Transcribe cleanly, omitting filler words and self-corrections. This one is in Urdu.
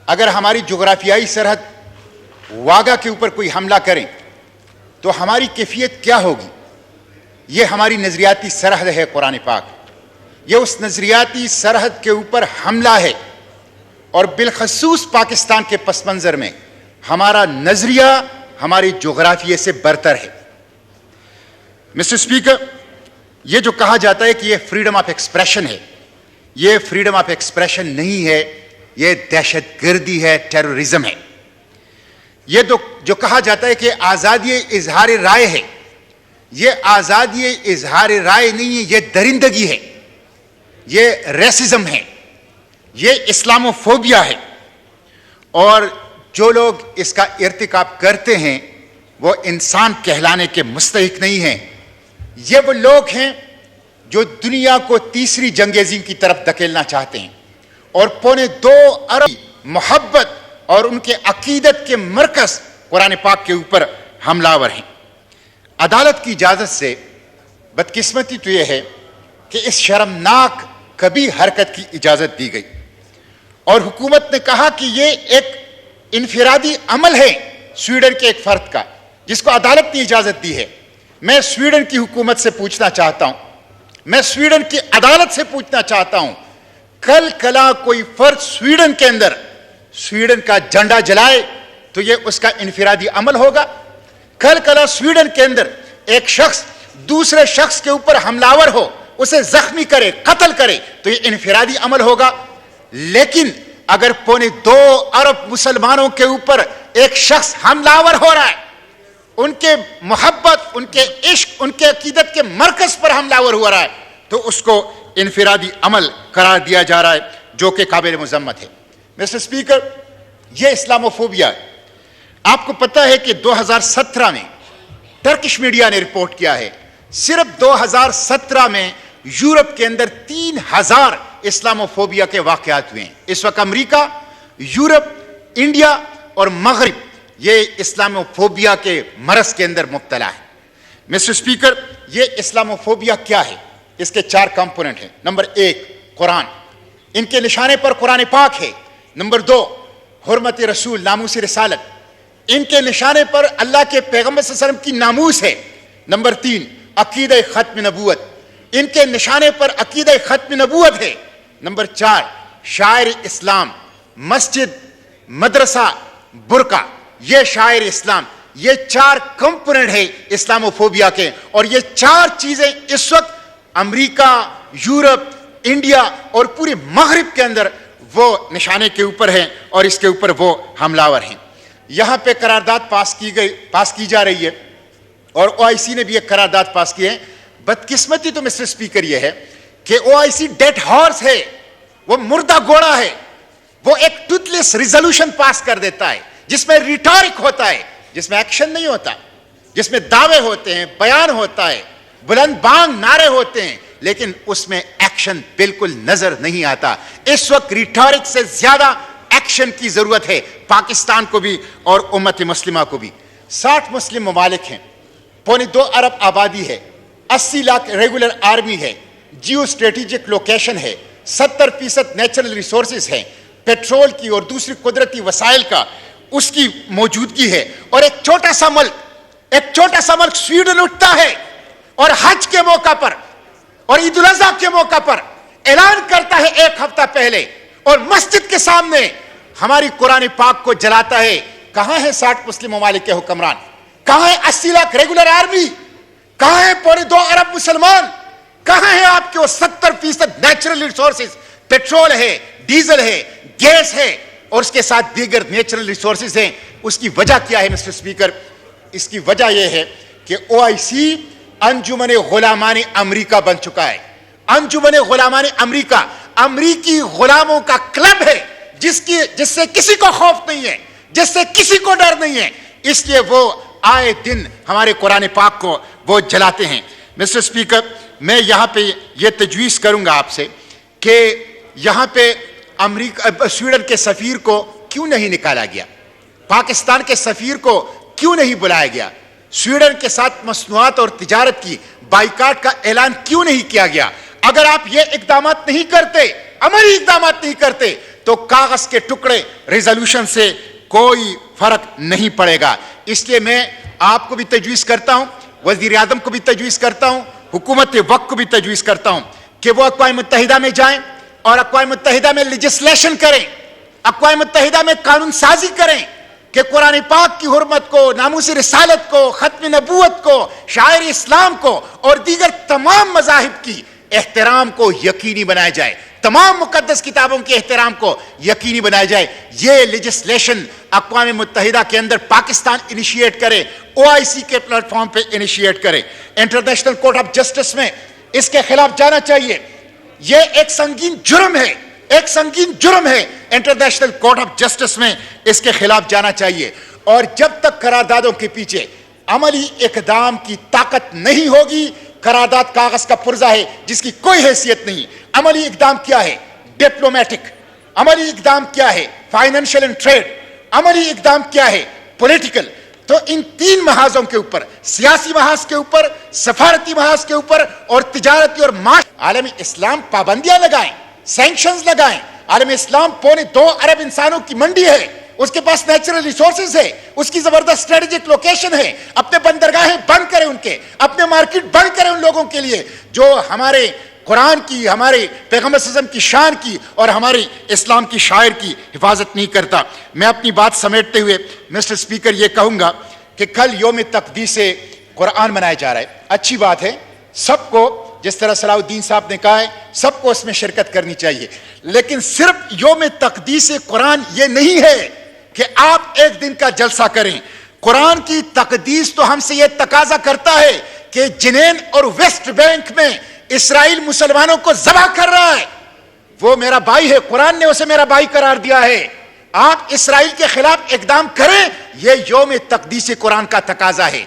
اگر ہماری جغرافیائی سرحد واگا کے اوپر کوئی حملہ کریں تو ہماری کیفیت کیا ہوگی؟ یہ ہماری نظریاتی سرحد ہے قرآن پاک، یہ اس نظریاتی سرحد کے اوپر حملہ ہے، اور بالخصوص پاکستان کے پس منظر میں ہمارا نظریہ ہمارے جغرافیے سے برتر ہے۔ مسٹر اسپیکر، یہ جو کہا جاتا ہے کہ یہ فریڈم آف ایکسپریشن ہے، یہ فریڈم آف ایکسپریشن نہیں ہے، یہ دہشت گردی ہے، ٹیررزم ہے۔ یہ جو کہا جاتا ہے کہ آزادی اظہار رائے ہے، یہ آزادی اظہار رائے نہیں ہے، یہ درندگی ہے، یہ ریسزم ہے، یہ اسلاموفوبیا ہے، اور جو لوگ اس کا ارتکاب کرتے ہیں وہ انسان کہلانے کے مستحق نہیں ہیں۔ یہ وہ لوگ ہیں جو دنیا کو تیسری جنگ عظیم کی طرف دھکیلنا چاہتے ہیں، اور 2.25 ارب محبت اور ان کے عقیدت کے مرکز قرآن پاک کے اوپر حملہ آور ہیں۔ عدالت کی اجازت سے بدقسمتی تو یہ ہے کہ اس شرمناک کبھی حرکت کی اجازت دی گئی، اور حکومت نے کہا کہ یہ ایک انفرادی عمل ہے سویڈن کے ایک فرد کا جس کو عدالت نے اجازت دی ہے۔ میں سویڈن کی حکومت سے پوچھنا چاہتا ہوں، میں سویڈن کی عدالت سے پوچھنا چاہتا ہوں، کل کلا کوئی فرد سویڈن کے اندر سویڈن کا جھنڈا جلائے تو یہ اس کا انفرادی عمل ہوگا؟ کل کلا سویڈن کے اندر ایک شخص دوسرے شخص کے اوپر حملہ آور ہو، اسے زخمی کرے، قتل کرے تو یہ انفرادی عمل ہوگا؟ لیکن اگر 2.25 ارب مسلمانوں کے اوپر ایک شخص حملہ آور ہو رہا ہے، ان کے محبت، ان کے عشق، ان کے عقیدت کے مرکز پر حملہ آور ہو رہا ہے، تو اس کو انفرادی عمل قرار دیا جا رہا ہے، جو کہ قابل مذمت ہے۔ مسٹر اسپیکر، یہ اسلاموفوبیا ہے۔ آپ کو پتہ ہے کہ 2017 میں ٹرکش میڈیا نے رپورٹ کیا ہے، صرف 2017 میں یورپ کے اندر 3000 اسلاموفوبیا کے واقعات ہوئے ہیں۔ اس وقت امریکہ، یورپ، انڈیا اور مغرب یہ اسلاموفوبیا کے مرض کے اندر مبتلا ہے۔ مسٹر اسپیکر، یہ اسلاموفوبیا کیا ہے؟ اس کے 4 کمپوننٹ ہیں۔ نمبر 1، قرآن، ان کے نشانے پر قرآن پاک ہے۔ نمبر 2، حرمت رسول، ناموس رسالت، ان کے نشانے پر اللہ کے پیغمبر صلی اللہ علیہ وسلم کی ناموس ہے۔ نمبر 3، عقیدہ ختم نبوت، ان کے نشانے پر عقیدہ ختم نبوت ہے۔ نمبر 4، شاعر اسلام، مسجد، مدرسہ، برقع، یہ شاعر اسلام۔ یہ 4 کمپوننٹ ہے اسلاموفوبیا کے، اور یہ 4 چیزیں اس وقت امریکہ، یورپ، انڈیا اور پورے مغرب کے اندر وہ نشانے کے اوپر ہیں، اور اس کے اوپر وہ حملہ آور ہیں۔ یہاں پہ قرارداد پاس کی جا رہی ہے، اور OIC نے بھی ایک قرارداد پاس کی ہے۔ بدقسمتی تو مسٹر اسپیکر یہ ہے کہ OIC ڈیڈ ہارس ہے، وہ مردہ گھوڑا ہے۔ وہ ایک ٹوتھ لیس ریزولوشن پاس کر دیتا ہے جس میں ریٹورک ہوتا ہے، جس میں ایکشن نہیں ہوتا، جس میں دعوے ہوتے ہیں، بیان ہوتا ہے، بلند بانگ نعرے ہوتے ہیں، لیکن اس میں ایکشن بالکل نظر نہیں آتا۔ اس وقت ریٹورک سے زیادہ ایکشن کی ضرورت ہے، پاکستان کو بھی اور امت مسلمہ کو بھی۔ 60 مسلم ممالک ہیں، 2.25 ارب آبادی ہے، 80 لاکھ ریگولر آرمی ہے، جیو اسٹریٹجک لوکیشن ہے، 70% نیچرل ریسورسز ہیں، پیٹرول کی اور دوسری قدرتی وسائل کا اس کی موجودگی ہے، اور ایک چھوٹا سا ملک سویڈن اٹھتا ہے اور حج کے موقع پر اور عید الاضحیٰ کے موقع پر اعلان کرتا ہے 1 ہفتہ پہلے، اور مسجد کے سامنے ہماری قرآن پاک کو جلاتا ہے۔ کہاں ہیں 60 مسلم ممالک کے حکمران؟ کہاں ہے 80 لاکھ ریگولر آرمی؟ کہاں ہے 2.25 ارب مسلمان؟ کہاں ہے آپ کے وہ 70% نیچرل ریسورسز؟ پیٹرول ہے، ڈیزل ہے، گیس ہے، اور اس کے ساتھ دیگر نیچرل ریسورسز ہیں۔ اس کی وجہ کیا ہے مسٹر اسپیکر؟ اس کی وجہ یہ ہے کہ OIC انجمن غلامان امریکہ بن چکا ہے۔ انجمن غلامان امریکہ امریکی غلاموں کا کلب ہے، جس سے کسی کو خوف نہیں ہے، جس سے کسی کو ڈر نہیں ہے، اس لیے وہ آئے دن ہمارے قرآن پاک کو وہ جلاتے ہیں۔ مسٹر اسپیکر، میں یہاں پہ یہ تجویز کروں گا آپ سے کہ یہاں پہ سویڈن کے سفیر کو کیوں نہیں نکالا گیا؟ پاکستان کے سفیر کو کیوں نہیں بلایا گیا؟ سویڈن کے ساتھ مصنوعات اور تجارت کی بائیکاٹ کا اعلان کیوں نہیں کیا گیا؟ اگر آپ یہ اقدامات نہیں کرتے، عملی اقدامات نہیں کرتے، تو کاغذ کے ٹکڑے ریزولوشن سے کوئی فرق نہیں پڑے گا. اس لیے میں آپ کو بھی تجویز کرتا ہوں, وزیر اعظم کو بھی تجویز کرتا ہوں, حکومت وقت کو بھی تجویز کرتا ہوں کہ وہ اقوام متحدہ میں جائیں اور اقوام متحدہ میں لیجسلیشن کریں, اقوام متحدہ میں قانون سازی کریں کہ قرآن پاک کی حرمت کو, ناموس رسالت کو, ختم نبوت کو, شاعر اسلام کو اور دیگر تمام مذاہب کی احترام کو یقینی بنایا جائے, تمام مقدس کتابوں کے احترام کو یقینی بنایا جائے. یہ لیجسلیشن اقوام متحدہ کے اندر پاکستان انیشیٹ کرے, OIC کے پلیٹ فارم پہ انیشیٹ کرے, انٹرنیشنل کورٹ آف جسٹس میں اس کے خلاف جانا چاہیے. یہ ایک سنگین جرم ہے, ایک سنگین جرم ہے, انٹرنیشنل کورٹ آف جسٹس میں اس کے خلاف جانا چاہیے. اور جب تک قراردادوں کے پیچھے عملی اقدام کی طاقت نہیں ہوگی, قرارداد کاغذ کا پرزہ ہے جس کی کوئی حیثیت نہیں. عملی اقدام کیا ہے؟ ڈپلومیٹک. عملی اقدام کیا ہے؟ Financial and trade. عملی اقدام کیا ہے؟ پولیٹیکل. تو ان تین محاذوں کے اوپر, سیاسی محاذ کے اوپر, سفارتی محاذ کے اوپر اور تجارتی اور عالم اسلام پابندیاں لگائیں, سینکشنز لگائیں. عالم اسلام 2.25 ارب انسانوں کی منڈی ہے, اس کے پاس نیچرل ریسورسز ہے, اس کی زبردست اسٹریٹجک لوکیشن ہے. اپنے بندرگاہیں بند کریں, ان کے اپنے مارکیٹ بند کریں ان لوگوں کے لیے جو ہمارے قرآن کی, ہمارے پیغمبر صلی اللہ علیہ وسلم کی شان کی اور ہمارے اسلام کی شاعر کی حفاظت نہیں کرتا. میں اپنی بات سمیٹتے ہوئے مسٹر اسپیکر یہ کہوں گا کہ کل یوم تقدیس قرآن منایا جا رہا ہے. اچھی بات ہے, سب کو, جس طرح صلاح الدین صاحب نے کہا ہے, سب کو اس میں شرکت کرنی چاہیے. لیکن صرف یوم تقدیس قرآن یہ نہیں ہے کہ آپ ایک دن کا جلسہ کریں. قرآن کی تقدیس تو ہم سے یہ تقاضا کرتا ہے کہ جنین اور ویسٹ بینک میں اسرائیل مسلمانوں کو ذبح کر رہا ہے, وہ میرا بھائی ہے, قرآن نے اسے میرا بھائی قرار دیا ہے. آپ اسرائیل کے خلاف اقدام کریں, یہ یوم تقدیس قرآن کا تقاضا ہے.